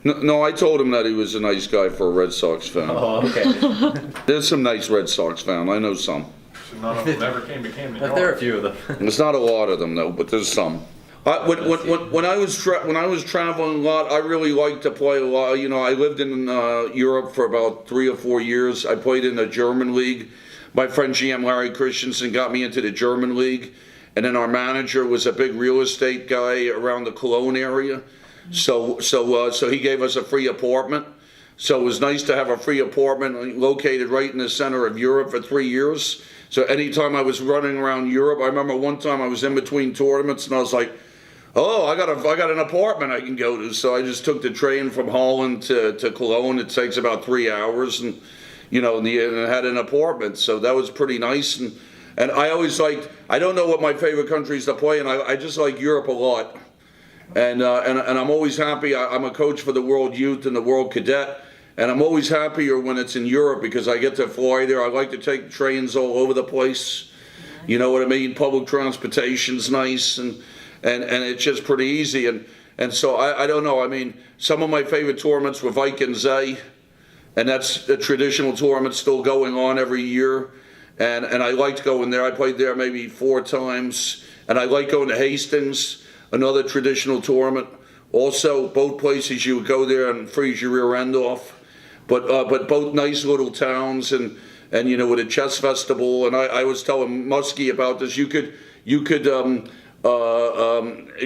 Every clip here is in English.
No, I told him that he was a nice guy for a Red Sox fan. Oh, okay. There's some nice Red Sox fans. I know some. So none of them ever became New York. But there are a few of them. There's not a lot of them though, but there's some. When I was traveling a lot, I really liked to play a lot. You know, I lived in Europe for about 3 or 4 years. I played in the German league. My friend GM Larry Christensen got me into the German league, and then our manager was a big real estate guy around the Cologne area. So he gave us a free apartment. So it was nice to have a free apartment located right in the center of Europe for 3 years. So anytime I was running around Europe, I remember one time I was in between tournaments and I was like, oh, I got an apartment I can go to. So I just took the train from Holland to Cologne. It takes about 3 hours, and you know, and I had an apartment. So that was pretty nice. And I always liked, I don't know what my favorite countries to play in. I just like Europe a lot. And I'm always happy. I'm a coach for the World Youth and the World Cadet. And I'm always happier when it's in Europe because I get to fly there. I like to take trains all over the place. You know what I mean? Public transportation's nice, and it's just pretty easy. And so I don't know. I mean, some of my favorite tournaments were Vikings A, and that's a traditional tournament still going on every year. And I liked going there. I played there maybe 4 times. And I like going to Hastings, another traditional tournament. Also, both places you would go there and freeze your rear end off. But both nice little towns, and you know, with a chess festival. And I was telling Muskie about this. You could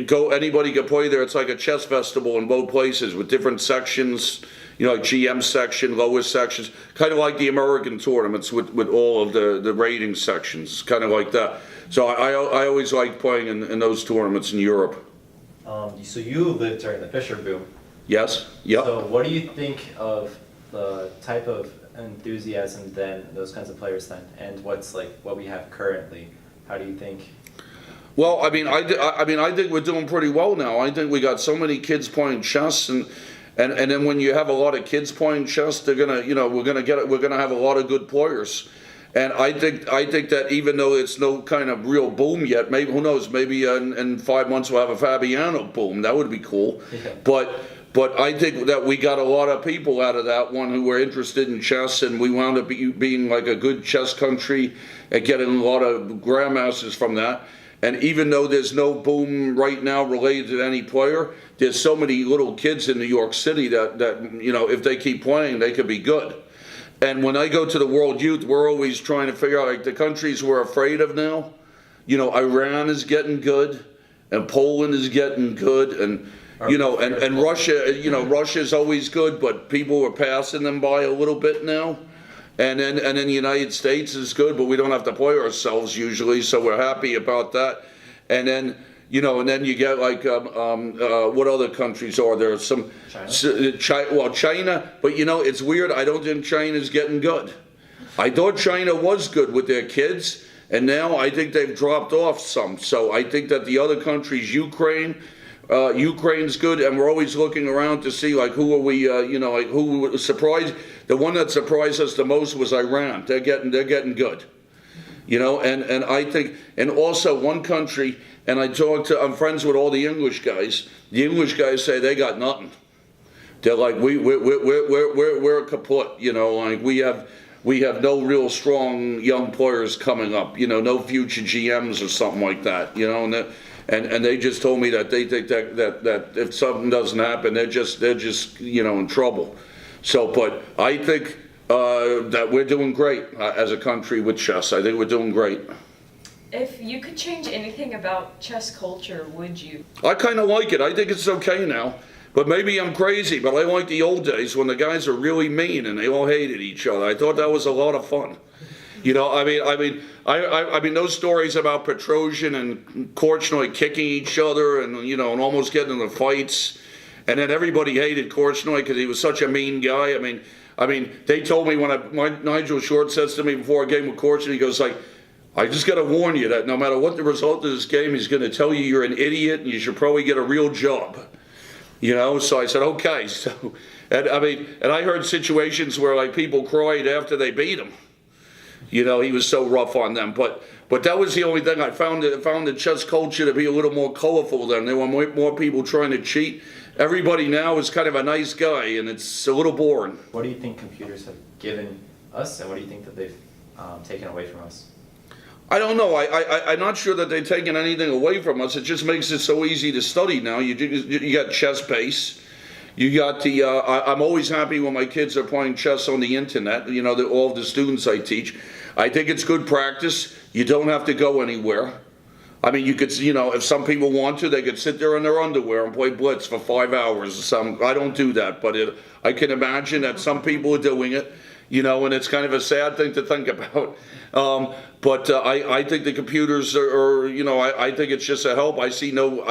go. Anybody could play there. It's like a chess festival in both places with different sections. You know, like GM section, lowest sections, kind of like the American tournaments with all of the rating sections, kind of like that. So I always liked playing in those tournaments in Europe. So you lived during the Fisher boom. Yes. Yep. So what do you think of the type of enthusiasm then, those kinds of players then, and what's like what we have currently? How do you think? Well, I think we're doing pretty well now. I think we got so many kids playing chess, and then when you have a lot of kids playing chess, we're gonna have a lot of good players. And I think that even though it's no kind of real boom yet, maybe who knows? Maybe in 5 months we'll have a Fabiano boom. That would be cool. Yeah. But I think that we got a lot of people out of that one who were interested in chess, and we wound up being like a good chess country and getting a lot of grandmasters from that. And even though there's no boom right now related to any player, there's so many little kids in New York City that you know, if they keep playing, they could be good. And when I go to the World Youth, we're always trying to figure out, like, the countries we're afraid of now. You know, Iran is getting good, and Poland is getting good, and you know, and Russia. You know, Russia's always good, but people are passing them by a little bit now. And then the United States is good, but we don't have to play ourselves usually, so we're happy about that. And then, you know, and then you get like what other countries are there? Some China. But you know, it's weird. I don't think China's getting good. I thought China was good with their kids, and now I think they've dropped off some. So I think that the other countries, Ukraine's good, and we're always looking around to see like who are we, you know, like who was surprised. The one that surprised us the most was Iran. They're getting good, you know, and I think, and also one country. And I'm friends with all the English guys. The English guys say they got nothing. They're like, we're kaput, you know, like we have no real strong young players coming up, you know, no future GMs or something like that, you know, and they just told me that they think that if something doesn't happen, they're just you know, in trouble. So, but I think that we're doing great as a country with chess. I think we're doing great. If you could change anything about chess culture, would you? I kind of like it. I think it's okay now. But maybe I'm crazy, but I like the old days when the guys were really mean and they all hated each other. I thought that was a lot of fun. You know, I mean, those stories about Petrosian and Korchnoi kicking each other and, you know, and almost getting into fights. And then everybody hated Korchnoi because he was such a mean guy. I mean, they told me when Nigel Short says to me before a game with Korchnoi, he goes like, I just got to warn you that no matter what the result of this game, he's going to tell you you're an idiot and you should probably get a real job. You know, so I said, okay. So, and I heard situations where like people cried after they beat him. You know, he was so rough on them. But that was the only thing I found the chess culture to be a little more colorful then. There were more people trying to cheat. everybody now is kind of a nice guy, and it's a little boring. What do you think computers have given us, and what do you think that they've taken away from us? I don't know. I'm not sure that they've taken anything away from us. It just makes it so easy to study now. You got chess base. You got the. I'm always happy when my kids are playing chess on the internet. You know, all the students I teach. I think it's good practice. You don't have to go anywhere. I mean, you could, you know, if some people want to, they could sit there in their underwear and play Blitz for 5 hours or something. I don't do that, but I can imagine that some people are doing it, you know, and it's kind of a sad thing to think about. But I think the computers are, you know, I think it's just a help. I see no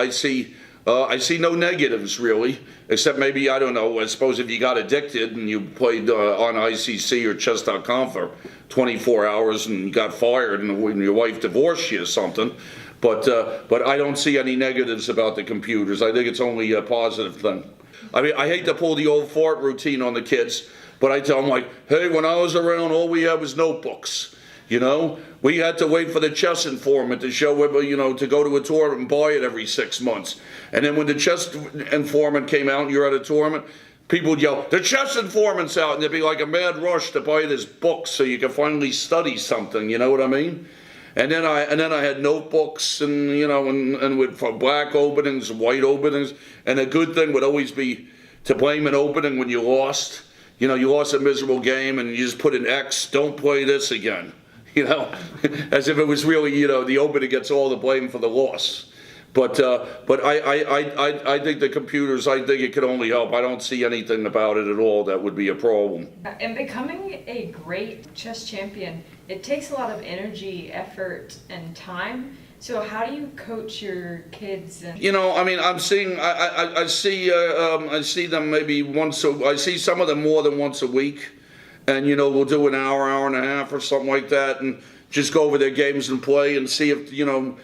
negatives really, except maybe, I don't know, I suppose if you got addicted and you played on ICC or chess.com for 24 hours and you got fired and when your wife divorced you or something. But I don't see any negatives about the computers. I think it's only a positive thing. I mean, I hate to pull the old fart routine on the kids, but I tell them, like, hey, when I was around, all we had was notebooks. You know, we had to wait for the chess informant to show, you know, to go to a tournament and buy it every 6 months. And then when the chess informant came out and you're at a tournament, people would yell, the chess informant's out, and there'd be like a mad rush to buy this book so you could finally study something, you know what I mean? And then I had notebooks and, you know, and with for black openings, white openings, and a good thing would always be to blame an opening when you lost. You know, you lost a miserable game and you just put an X, don't play this again. You know, as if it was really, you know, the opener gets all the blame for the loss. But I think the computers, I think it could only help. I don't see anything about it at all that would be a problem. And becoming a great chess champion, it takes a lot of energy, effort, and time. So how do you coach your kids? You know, I mean, I see them maybe I see some of them more than once a week. And, you know, we'll do an hour and a half or something like that and just go over their games and play and see if, you know,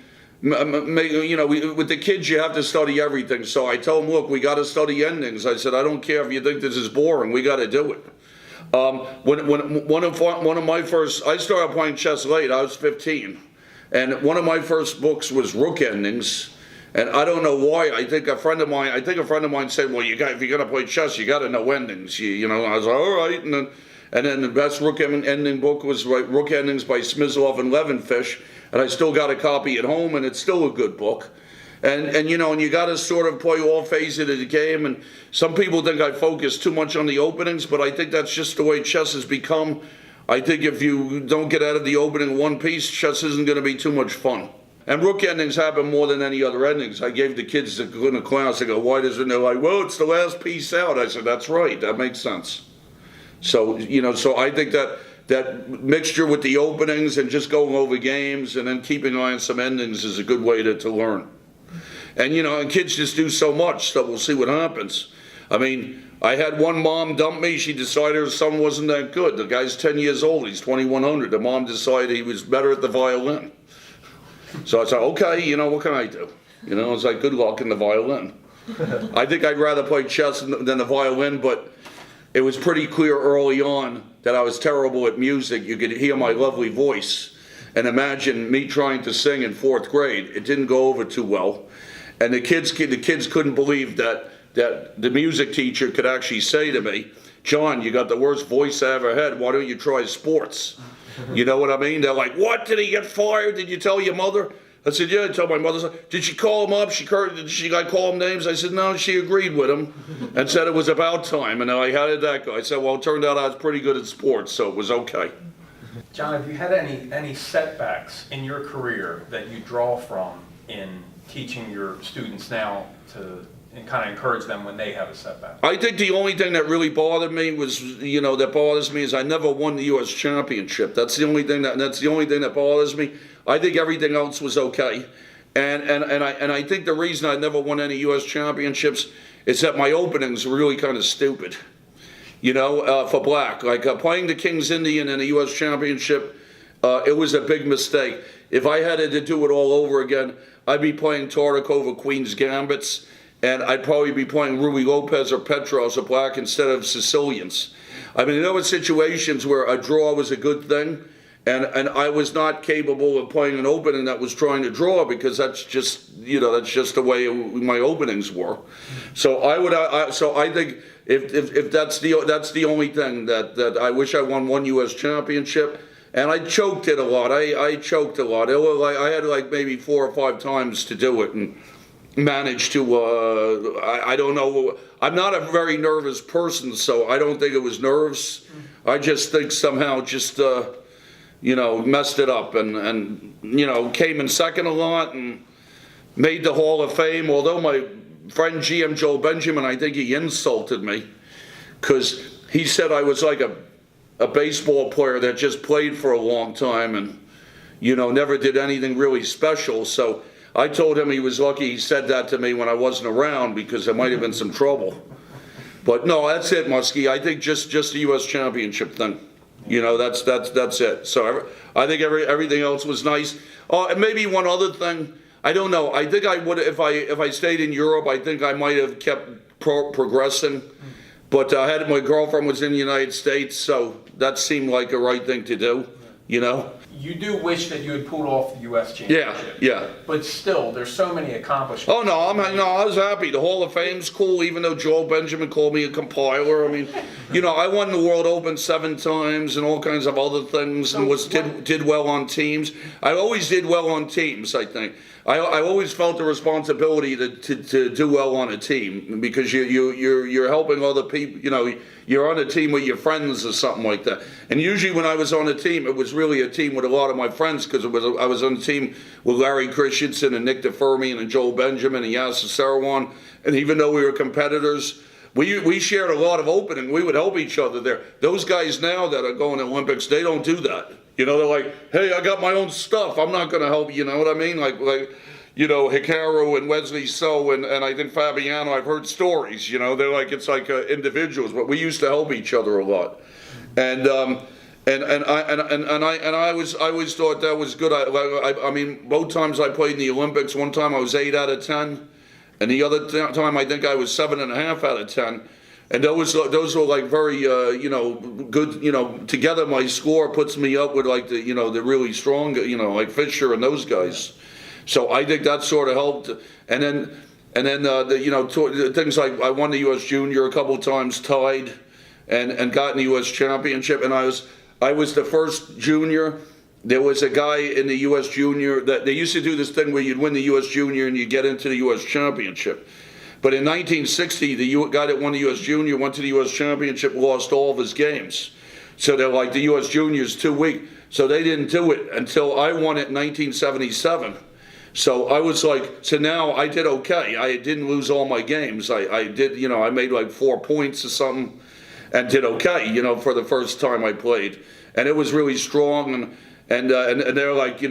with the kids you have to study everything. So I told them, look, we got to study endings. I said, I don't care if you think this is boring, we got to do it. One of my first, I started playing chess late, I was 15. And one of my first books was Rook Endings. And I don't know why. I think a friend of mine said, well, if you're going to play chess, you got to know endings. You know, I was like, all right. And then the best Rook ending book was Rook Endings by Smyslov and Levenfish, and I still got a copy at home, and it's still a good book. And you know, and you got to sort of play all phases of the game. And some people think I focus too much on the openings, but I think that's just the way chess has become. I think if you don't get out of the opening one piece, chess isn't going to be too much fun. And Rook Endings happen more than any other endings. I gave the kids in the class, I go, why does it? They're like, well, it's the last piece out. I said, that's right, that makes sense. So, you know, so I think that mixture with the openings and just going over games and then keeping an eye on some endings is a good way to learn. And, you know, and kids just do so much, so we'll see what happens. I mean, I had one mom dump me. She decided her son wasn't that good. The guy's 10 years old. He's 2100. The mom decided he was better at the violin. So I said, okay, you know, what can I do? You know, it's like, good luck in the violin. I think I'd rather play chess than the violin, but it was pretty clear early on that I was terrible at music. You could hear my lovely voice. And imagine me trying to sing in 4th grade. It didn't go over too well. And the kids couldn't believe that the music teacher could actually say to me, John, you got the worst voice I ever had. Why don't you try sports? You know what I mean? They're like, what? Did he get fired? Did you tell your mother? I said, yeah, I told my mother. Did she call him up? Did she call him names? I said, no, she agreed with him and said it was about time. And I, how did that go? I said, well, it turned out I was pretty good at sports, so it was okay. John, have you had any setbacks in your career that you draw from in teaching your students now and kind of encourage them when they have a setback? I think the only thing that really bothered me was, you know, that bothers me is I never won the U.S. championship. That's the only thing that bothers me. I think everything else was okay, and I think the reason I never won any U.S. championships is that my openings were really kind of stupid. You know, for black, like playing the King's Indian in a U.S. championship, it was a big mistake. If I had to do it all over again, I'd be playing Tartakova Queen's Gambits, and I'd probably be playing Ruy Lopez or Petros or black instead of Sicilians. I mean, there were situations where a draw was a good thing, and I was not capable of playing an opening that was trying to draw, because that's just the way my openings were. So I think if that's the only thing that I wish I won one U.S. championship. And I choked it a lot. I choked a lot. I had like maybe 4 or 5 times to do it, and managed to. I don't know. I'm not a very nervous person, so I don't think it was nerves. I just think somehow just messed it up, and came in second a lot and made the Hall of Fame. Although my friend GM Joel Benjamin, I think he insulted me, because he said I was like a baseball player that just played for a long time and never did anything really special. So I told him he was lucky he said that to me when I wasn't around, because there might have been some trouble. But no, that's it, Muskie. I think just the U.S. championship thing. That's it. So I think everything else was nice. Oh, and maybe one other thing. I don't know. I think I would, if I stayed in Europe, I think I might have kept progressing. But my girlfriend was in the United States, so that seemed like the right thing to do, You do wish that you had pulled off the U.S. championship. Yeah. But still, there's so many accomplishments. Oh, no, I was happy. The Hall of Fame's cool, even though Joel Benjamin called me a compiler. I mean, I won the World Open 7 times and all kinds of other things, and did well on teams. I always did well on teams, I think. I always felt the responsibility to do well on a team, because you're helping other people. You're on a team with your friends or something like that. And usually when I was on a team, it was really a team with a lot of my friends, because I was on a team with Larry Christensen and Nick DeFermian and Joel Benjamin and Yasser Seirawan. And even though we were competitors, we shared a lot of opening. We would help each other there. Those guys now that are going to Olympics, they don't do that. They're like, hey, I got my own stuff. I'm not going to help you. You know what I mean? Like Hikaru and Wesley So and I think Fabiano. I've heard stories. They're like, it's like individuals, but we used to help each other a lot. And I always thought that was good. I mean, both times I played in the Olympics. One time I was 8 out of 10, and the other time I think I was 7.5 out of 10. And those were like very good. Together my score puts me up with like the really strong like Fisher and those guys. So I think that sort of helped. And then things like I won the U.S. Junior a couple of times, tied, and got in the U.S. Championship. And I was the first junior. There was a guy in the U.S. Junior that they used to do this thing where you'd win the U.S. Junior and you get into the U.S. Championship. But in 1960, the guy that won the U.S. Junior went to the U.S. Championship, lost all of his games. So they're like, the U.S. Junior's too weak. So they didn't do it until I won it in 1977. So I was like, so now I did okay. I didn't lose all my games. I did, I made like 4 points or something and did okay, for the first time I played. And it was really strong. And they're like,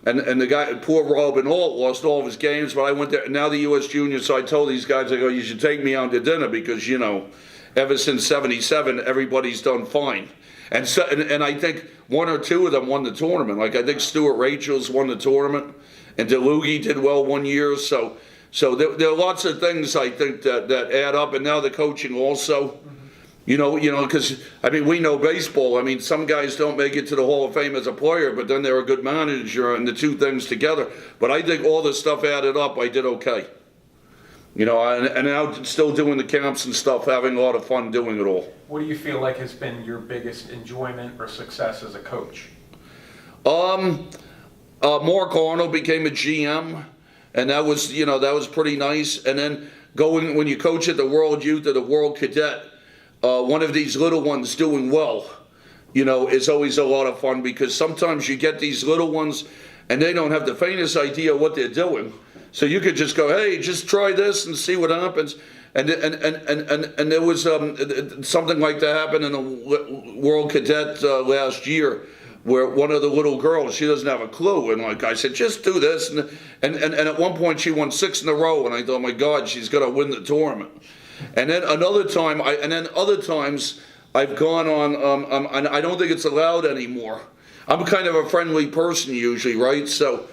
and the guy, poor Robin Alt, lost all of his games, but I went there. Now the U.S. Junior, so I told these guys, I go, you should take me out to dinner, because, ever since 77, everybody's done fine. And so, and I think 1 or 2 of them won the tournament. Like I think Stuart Rachel's won the tournament, and DeLugie did well 1 year. So there are lots of things I think that add up, and now the coaching also. Because, I mean, we know baseball. I mean, some guys don't make it to the Hall of Fame as a player, but then they're a good manager, and the two things together. But I think all the stuff added up, I did okay. And now still doing the camps and stuff, having a lot of fun doing it all. What do you feel like has been your biggest enjoyment or success as a coach? Mark Arnold became a GM, and that was pretty nice. And then when you coach at the World Youth or the World Cadet, one of these little ones doing well, is always a lot of fun, because sometimes you get these little ones and they don't have the faintest idea what they're doing. So you could just go, hey, just try this and see what happens. And there was something like that happened in a World Cadet last year, where one of the little girls, she doesn't have a clue, and like I said, just do this, and at one point she won 6 in a row, and I thought, my God, she's gonna win the tournament. And then another time, other times I've gone on, and I don't think it's allowed anymore. I'm kind of a friendly person usually, right? So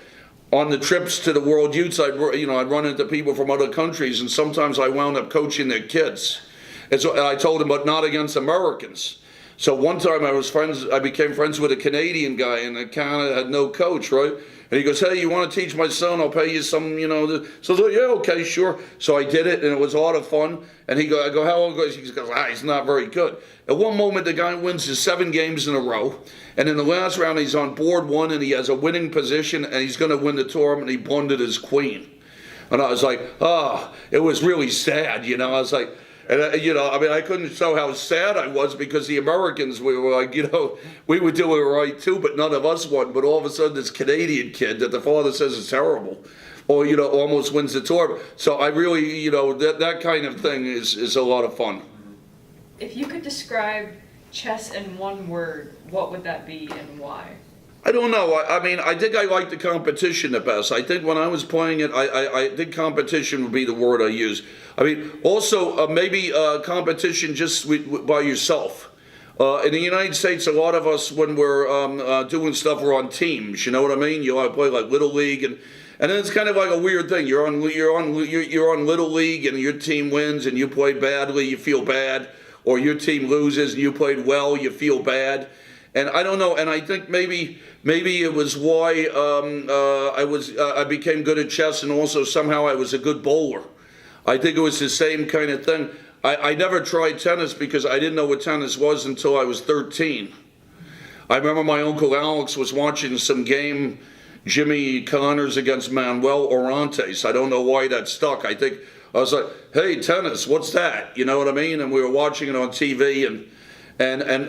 on the trips to the World Youths, I'd run into people from other countries, and sometimes I wound up coaching their kids. And so I told them, but not against Americans. So one time I became friends with a Canadian guy, and Canada had no coach, right? And he goes, hey, you want to teach my son? I'll pay you some, So I was like, yeah, okay, sure. So I did it, and it was a lot of fun. And I go, how old is he? He goes, he's not very good. At one moment, the guy wins his 7 games in a row. And in the last round, he's on board 1, and he has a winning position, and he's going to win the tournament, and he blundered his queen. And I was like, it was really sad, I was like, and I couldn't show how sad I was, because the Americans, we were like, we were doing it right too, but none of us won. But all of a sudden, this Canadian kid that the father says is terrible, or almost wins the tournament. So I really, that kind of thing is a lot of fun. If you could describe chess in one word, what would that be and why? I don't know. I think I like the competition the best. I think when I was playing it, I think competition would be the word I use. Also maybe competition just by yourself. In the United States, a lot of us, when we're doing stuff, we're on teams. You know what I mean? You play like Little League, and then it's kind of like a weird thing. You're on Little League, and your team wins, and you play badly, you feel bad, or your team loses, and you played well, you feel bad. And I don't know, and I think maybe it was why I became good at chess, and also somehow I was a good bowler. I think it was the same kind of thing. I never tried tennis because I didn't know what tennis was until I was 13. I remember my Uncle Alex was watching some game, Jimmy Connors against Manuel Orantes. I don't know why that stuck. I was like, hey, tennis, what's that? You know what I mean? And we were watching it on TV, and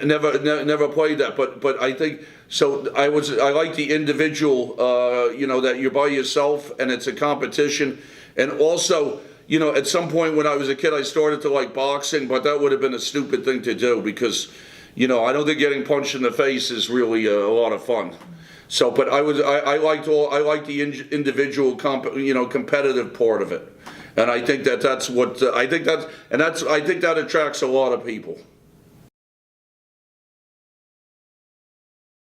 never played that, but I think so. I like the individual, that you're by yourself and it's a competition, and also, at some point when I was a kid, I started to like boxing, but that would have been a stupid thing to do because, I don't think getting punched in the face is really a lot of fun. So, but I liked the individual competitive part of it, and I think that's what I think that attracts a lot of people.